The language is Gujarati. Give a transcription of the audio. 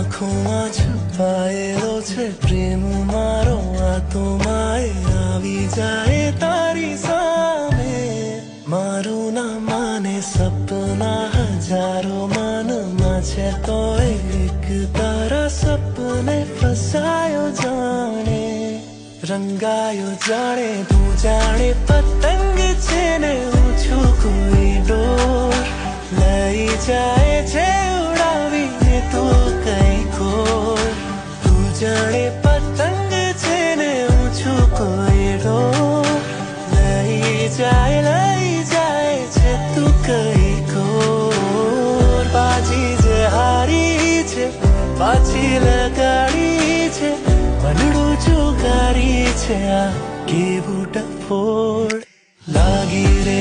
આંખોમાં છુપાયેલો છે પ્રેમ મારો આ તો માએ આવી જાય તારી સામે મારું ના માને સપના હજારો મનમાં છે તો એક તારા સપને ફસાયો જાણે રંગાયો જાણે તું જાણે પતંગ છે ને હું છું કોઈ ડોર લઈ જાય છે ઉડાવીને તો કઈ ખોર તું જાણે પતંગ છે ને હું છું કોઈ ડોર લઈ જાય છે તું કઈ ખોર બાજી જે હારી છે પાછી લગાડી છે મનડું જુગારી છે આ કેવું ડફોડ લાગી રે